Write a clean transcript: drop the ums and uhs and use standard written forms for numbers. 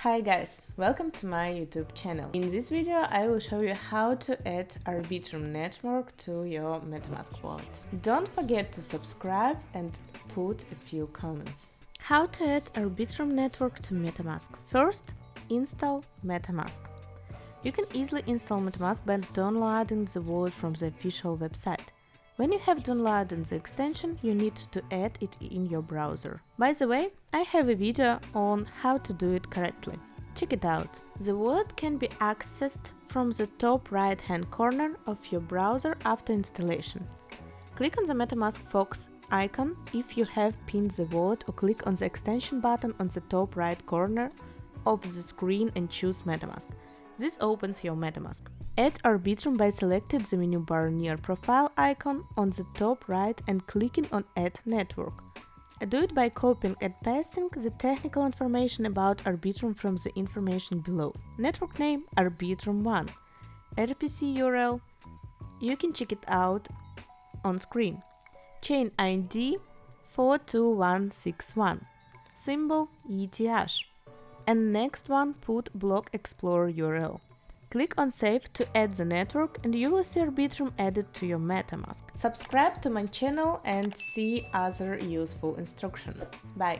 Hi guys, welcome to my YouTube channel. In this video I will show you how to add Arbitrum Network to your MetaMask wallet. Don't forget to subscribe and put a few comments. How to add Arbitrum Network to MetaMask? First, install MetaMask. You can easily install MetaMask by downloading the wallet from the official website. When you have downloaded the extension, you need to add it in your browser. By the way, I have a video on how to do it correctly. Check it out. The wallet can be accessed from the top right-hand corner of your browser after installation. Click on the MetaMask Fox icon if you have pinned the wallet, or click on the extension button on the top right corner of the screen and choose MetaMask. This opens your MetaMask. Add Arbitrum by selecting the menu bar near profile icon on the top right and clicking on Add Network. Do it by copying and pasting the technical information about Arbitrum from the information below. Network name Arbitrum1. RPC URL. You can check it out on screen. ChainID 42161. Symbol ETH. And next one, put Block Explorer URL. Click on Save to add the network and you will see Arbitrum added to your MetaMask. Subscribe to my channel and see other useful instructions. Bye!